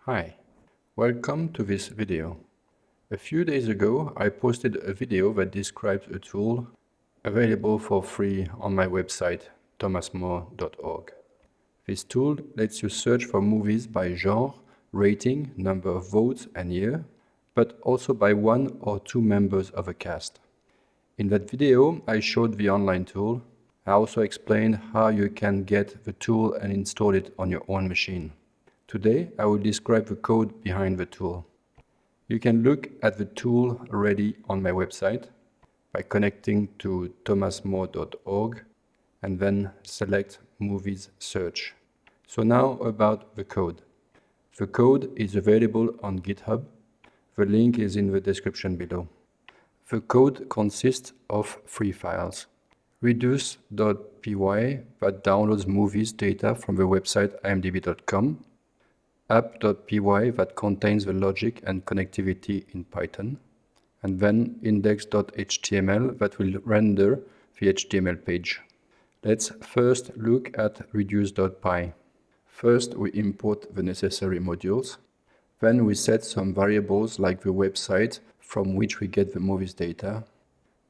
Hi, welcome to this video. A few days ago, I posted a video that describes a tool available for free on my website, thomasmore.org. This tool lets you search for movies by genre, rating, number of votes and year, but also by one or two members of a cast. In that video, I showed the online tool. I also explained how you can get the tool and install it on your own machine. Today, I will describe the code behind the tool. You can look at the tool already on my website by connecting to thomasmore.org and then select Movies Search. So now about the code. The code is available on GitHub. The link is in the description below. The code consists of three files. reduce.py that downloads movies data from the website imdb.com, app.py that contains the logic and connectivity in Python, and then index.html that will render the HTML page. Let's first look at reduce.py. First, we import the necessary modules. Then we set some variables like the website from which we get the movies data.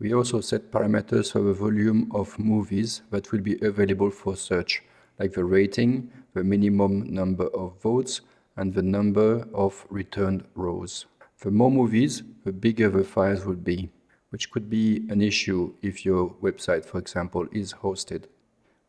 We also set parameters for the volume of movies that will be available for search, like the rating, the minimum number of votes, and the number of returned rows. The more movies, the bigger the files will be, which could be an issue if your website, for example, is hosted.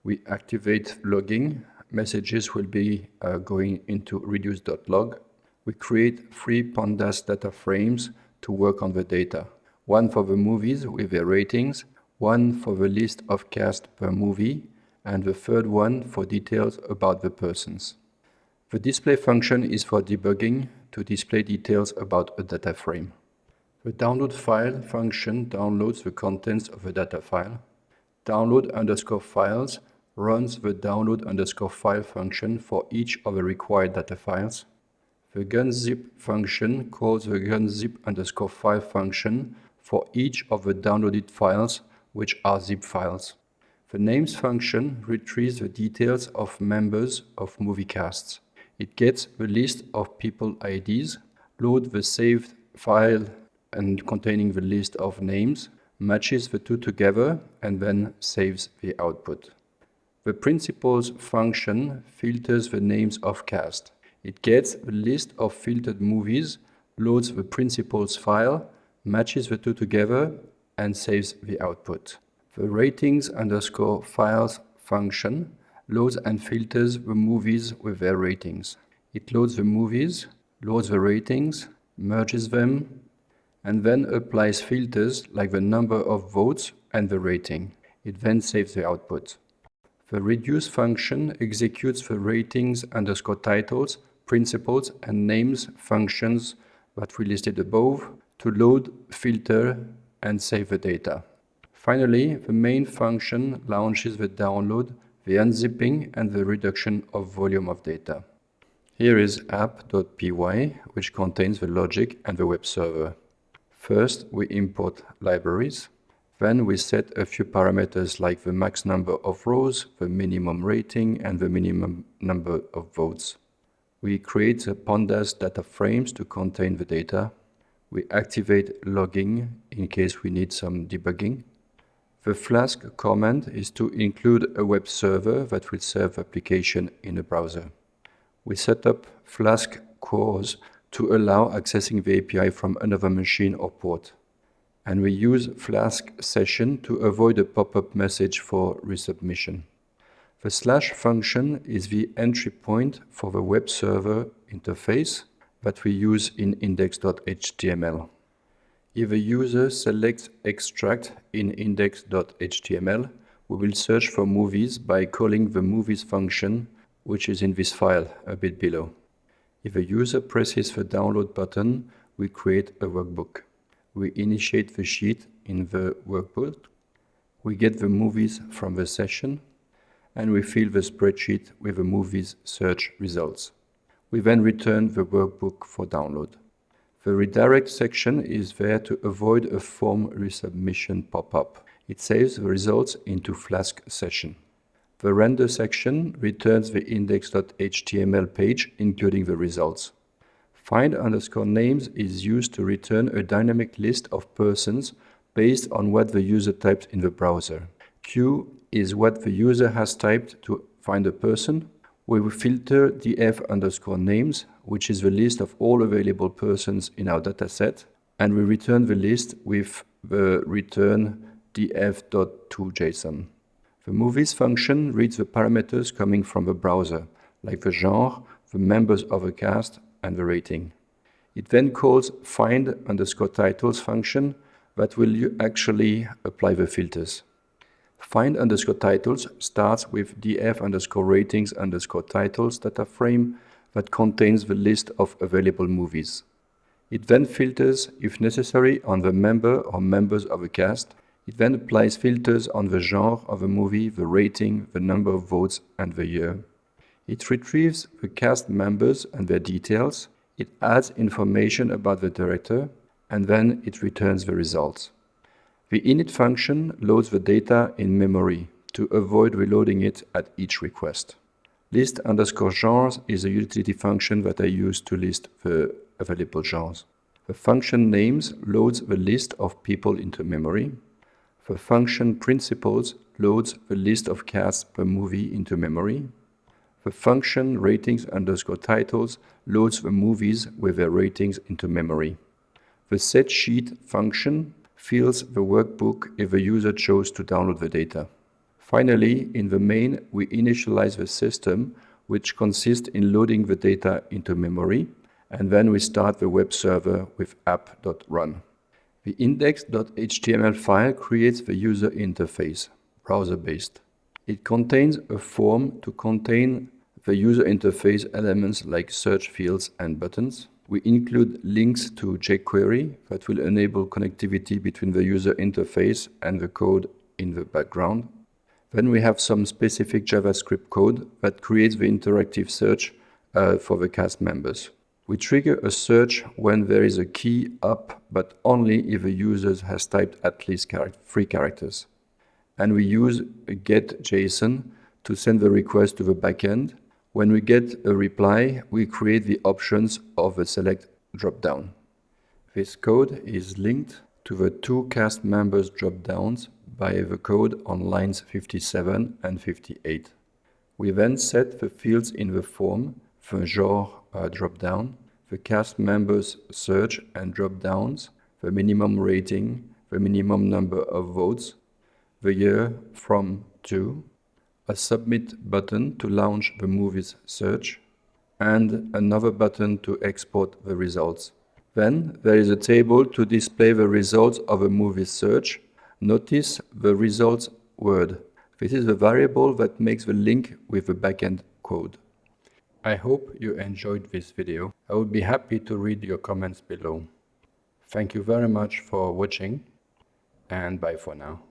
We activate logging. Messages will be going into reduce.log. We create 3 pandas data frames to work on the data. One for the movies with their ratings, one for the list of cast per movie, and the third one for details about the persons. The display function is for debugging to display details about a data frame. The download file function downloads the contents of a data file. Download_files runs the download_file function for each of the required data files. The gunzip function calls the gunzip_file function for each of the downloaded files, which are zip files. The names function retrieves the details of members of movie casts. It gets the list of people IDs, loads the saved file and containing the list of names, matches the two together, and then saves the output. The principals function filters the names of cast. It gets the list of filtered movies, loads the principals file, matches the two together, and saves the output. The ratings_files function loads and filters the movies with their ratings. It loads the movies, loads the ratings, merges them, and then applies filters like the number of votes and the rating. It then saves the output. The reduce function executes the ratings_titles, principals, and names functions that we listed above to load, filter, and save the data. Finally, the main function launches the download, the unzipping, and the reduction of volume of data. Here is app.py, which contains the logic and the web server. First, we import libraries. Then we set a few parameters like the max number of rows, the minimum rating, and the minimum number of votes. We create the pandas data frames to contain the data. We activate logging in case we need some debugging. The Flask command is to include a web server that will serve the application in a browser. We set up Flask cores to allow accessing the API from another machine or port. And we use Flask session to avoid a pop-up message for resubmission. The slash function is the entry point for the web server interface that we use in index.html. If a user selects extract in index.html, we will search for movies by calling the movies function, which is in this file a bit below. If a user presses the download button, we create a workbook. We initiate the sheet in the workbook. We get the movies from the session, and we fill the spreadsheet with the movies search results. We then return the workbook for download. The redirect section is there to avoid a form resubmission pop-up. It saves the results into Flask session. The render section returns the index.html page, including the results. Find_names is used to return a dynamic list of persons based on what the user typed in the browser. Q is what the user has typed to find a person. We will filter df_names, which is the list of all available persons in our dataset, and we return the list with the return df.toJSON. The movies function reads the parameters coming from the browser, like the genre, the members of a cast, and the rating. It then calls find_titles function that will actually apply the filters. Find_titles starts with df_ratings_titles data frame that contains the list of available movies. It then filters, if necessary, on the member or members of a cast. It then applies filters on the genre of a movie, the rating, the number of votes, and the year. It retrieves the cast members and their details. It adds information about the director, and then it returns the results. The init function loads the data in memory to avoid reloading it at each request. List_genres is a utility function that I use to list the available genres. The function names loads the list of people into memory. The function principals loads the list of casts per movie into memory. The function ratings_titles loads the movies with their ratings into memory. The setSheet function fills the workbook if the user chose to download the data. Finally, in the main, we initialize the system, which consists in loading the data into memory, and then we start the web server with app.run. The index.html file creates the user interface, browser-based. It contains a form to contain the user interface elements like search fields and buttons. We include links to jQuery that will enable connectivity between the user interface and the code in the background. Then we have some specific JavaScript code that creates the interactive search for the cast members. We trigger a search when there is a key up, but only if the user has typed at least 3 characters. And we use a get.json to send the request to the backend. When we get a reply, we create the options of the select dropdown. This code is linked to the 2 cast members dropdowns by the code on lines 57 and 58. We then set the fields in the form, the genre dropdown, the cast members search and dropdowns, the minimum rating, the minimum number of votes, the year from to, a submit button to launch the movie's search, and another button to export the results. Then there is a table to display the results of a movie's search. Notice the results word. This is the variable that makes the link with the backend code. I hope you enjoyed this video. I would be happy to read your comments below. Thank you very much for watching, and bye for now.